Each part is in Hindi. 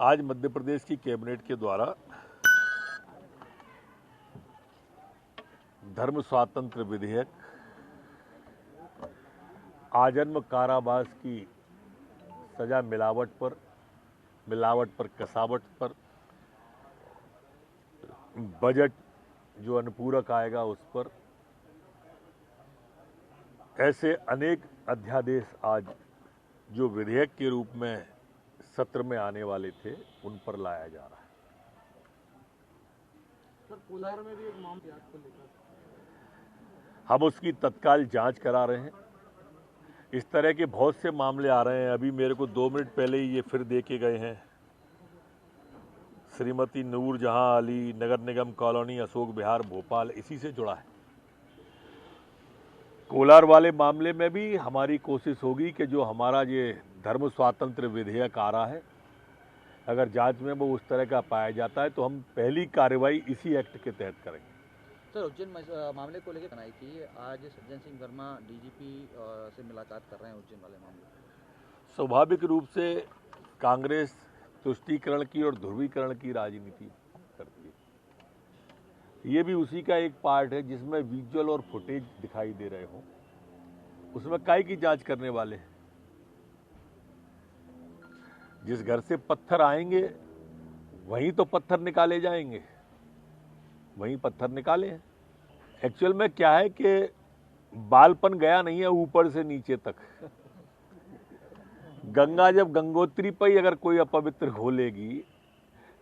आज मध्य प्रदेश की कैबिनेट के द्वारा धर्म स्वातंत्र विधेयक, आजन्म कारावास की सजा मिलावट पर कसावट पर, बजट जो अनुपूरक आएगा उस पर, ऐसे अनेक अध्यादेश आज जो विधेयक के रूप में सत्र में आने वाले थे उन पर लाया जा रहा है। सर, कोलार में भी एक मामला को लेकर हम उसकी तत्काल जांच करा रहे हैं। इस तरह के बहुत से मामले आ रहे हैं। अभी मेरे को 2 मिनट पहले ही ये फिर दे के गए हैं। श्रीमती नूर जहां अली, नगर निगम कॉलोनी, अशोक विहार, भोपाल, इसी से जुड़ा है। कोलार वाले मामले में भी हमारी कोशिश होगी कि जो हमारा ये धर्म स्वातंत्र विधेयक आ रहा है, अगर जांच में वो उस तरह का पाया जाता है तो हम पहली कार्रवाई इसी एक्ट के तहत करेंगे। सर, उज्जैन मामले को लेकर बनाई थी, आज सज्जन सिंह वर्मा डीजीपी से मुलाकात कर रहे हैं उज्जैन वाले मामले। स्वाभाविक रूप से कांग्रेस तुष्टीकरण की और ध्रुवीकरण की राजनीति करती है। ये भी उसी का एक पार्ट है जिसमें विजुअल और फुटेज दिखाई दे रहे हों, उसमें काहे की जांच करने वाले हैं। जिस घर से पत्थर आएंगे वहीं तो पत्थर निकाले जाएंगे, वहीं पत्थर निकाले हैं। एक्चुअल में क्या है कि बालपन गया नहीं है ऊपर से नीचे तक। गंगा जब गंगोत्री पर ही अगर कोई अपवित्र घोलेगी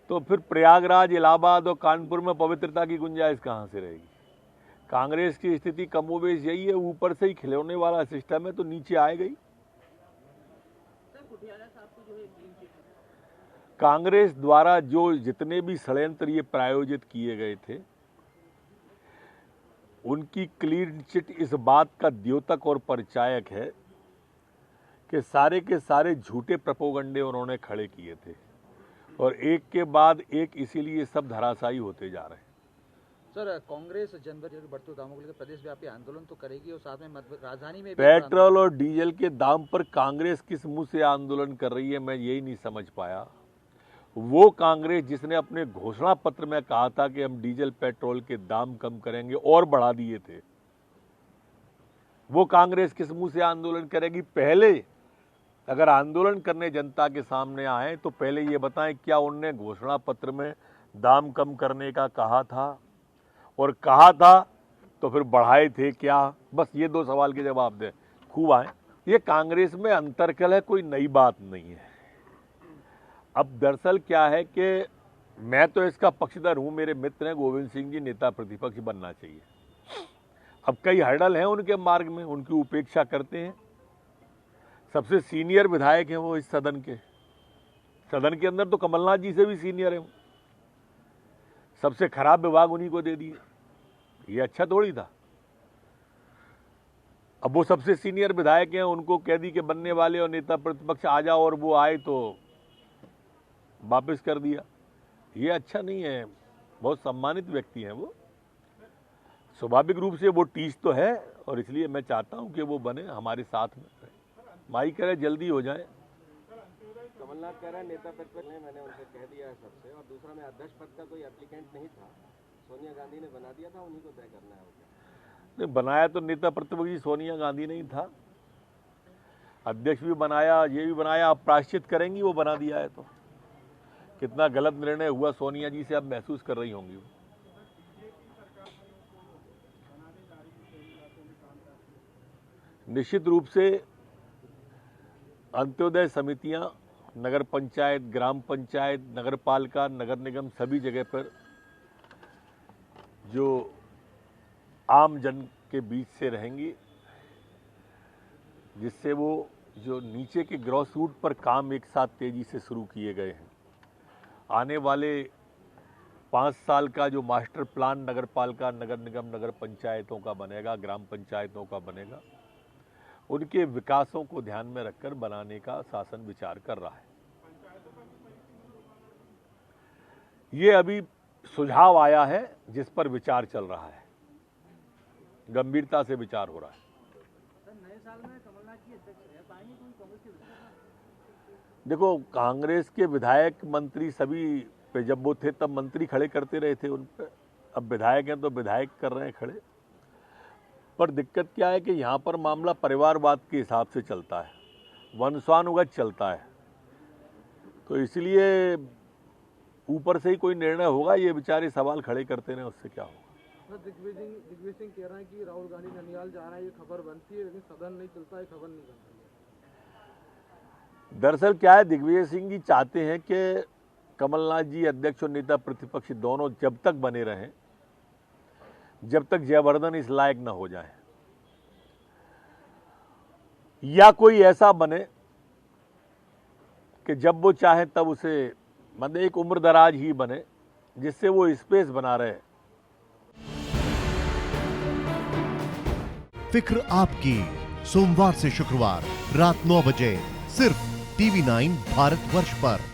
तो फिर प्रयागराज, इलाहाबाद और कानपुर में पवित्रता की गुंजाइश कहां से रहेगी। कांग्रेस की स्थिति कमोबेश यही है, ऊपर से ही खिलौने वाला सिस्टम है तो नीचे आएगा ही। कांग्रेस द्वारा जो जितने भी षड्यंत्र ये प्रायोजित किए गए थे, उनकी क्लीन चिट इस बात का द्योतक और परिचायक है कि सारे के सारे झूठे प्रोपेगेंडे उन्होंने खड़े किए थे और एक के बाद एक इसीलिए सब धराशायी होते जा रहे हैं। सर, कांग्रेस जनवरी के बढ़ते दामों को लेकर प्रदेश व्यापी आंदोलन तो करेगी और साथ में राजधानी में भी पेट्रोल और डीजल के दाम पर कांग्रेस किस मुंह से आंदोलन कर रही है, मैं यही नहीं समझ पाया। वो कांग्रेस जिसने अपने घोषणा पत्र में कहा था कि हम डीजल पेट्रोल के दाम कम करेंगे और बढ़ा दिए थे, वो कांग्रेस किस मुंह से आंदोलन करेगी। पहले अगर आंदोलन करने जनता के सामने आए तो पहले ये बताएं क्या उनने घोषणा पत्र में दाम कम करने का कहा था, और कहा था तो फिर बढ़ाए थे क्या। बस ये 2 सवाल के जवाब दें, खूब आए। ये कांग्रेस में अंतर्कल है, कोई नई बात नहीं है। अब दरअसल क्या है कि मैं तो इसका पक्षधर हूं, मेरे मित्र हैं गोविंद सिंह जी, नेता प्रतिपक्ष बनना चाहिए। अब कई हर्डल हैं उनके मार्ग में, उनकी उपेक्षा करते हैं। सबसे सीनियर विधायक हैं वो इस सदन के अंदर तो कमलनाथ जी से भी सीनियर है। सबसे खराब विभाग उन्हीं को दे दिए, ये अच्छा थोड़ी था। अब वो सबसे सीनियर विधायक हैं, उनको कह दी कि बनने वाले और नेता प्रतिपक्ष आ जाओ, और वो आए तो वापस कर दिया। ये अच्छा नहीं है। बहुत सम्मानित व्यक्ति हैं वो, स्वाभाविक रूप से वो टीच तो है और इसलिए मैं चाहता हूं कि वो बने, हमारे साथ में। माई करे जल्दी हो जाए। कमलनाथ कह रहे हैं नेता प्रतिपक्ष ने, मैंने उनसे कह दिया है सबसे, और दूसरा में अध्यक्ष पद का कोई एप्लीकेंट नहीं था, सोनिया गांधी ने बना दिया था, उन्हीं को तय करना है। नहीं, बनाया तो नेता प्रतिपक्ष सोनिया गांधी नहीं था, अध्यक्ष भी बनाया, ये भी बनाया। अब प्रायश्चित करेंगी, वो बना दिया है तो कितना गलत निर्णय हुआ सोनिया जी से अब महसूस कर रही होंगी। निश्चित रूप से अंत्योदय समितियां, नगर पंचायत, ग्राम पंचायत, नगर पालिका, नगर निगम, सभी जगह पर जो आम जन के बीच से रहेंगी, जिससे वो जो नीचे के ग्रॉस रूट पर काम एक साथ तेजी से शुरू किए गए हैं। आने वाले 5 साल का जो मास्टर प्लान नगर पालिका, नगर निगम, नगर पंचायतों का बनेगा, ग्राम पंचायतों का बनेगा, उनके विकासों को ध्यान में रखकर बनाने का शासन विचार कर रहा है। ये अभी सुझाव आया है जिस पर विचार चल रहा है, गंभीरता से विचार हो रहा है। नए साल में कमलनाथ जी अध्यक्ष रह पाएंगे, कोई कांग्रेस के देखो, कांग्रेस के विधायक मंत्री सभी पे जब वो थे तब मंत्री खड़े करते रहे थे उन पे, अब विधायक हैं तो विधायक कर रहे हैं खड़े। पर दिक्कत क्या है कि यहाँ पर मामला परिवारवाद के हिसाब से चलता है, वंशानुगत चलता है, तो इसलिए ऊपर से ही कोई निर्णय होगा। ये बेचारे सवाल खड़े करते रहे, उससे क्या होगा। दिग्विजय सिंह कह रहे हैं कि राहुल गांधी ननिहाल जा रहे हैं, ये खबर बनती है लेकिन सदन नहीं चलता है, खबर नहीं बनती है। दरअसल क्या है, दिग्विजय सिंह जी चाहते हैं कि कमलनाथ जी अध्यक्ष और नेता प्रतिपक्ष दोनों जब तक बने रहें, जब तक जयवर्धन इस लायक न हो जाए, या कोई ऐसा बने कि जब वो चाहे तब उसे, मतलब एक उम्र दराज ही बने जिससे वो स्पेस बना रहे। फिक्र आपकी, सोमवार से शुक्रवार रात 9 बजे सिर्फ TV9 भारतवर्ष पर।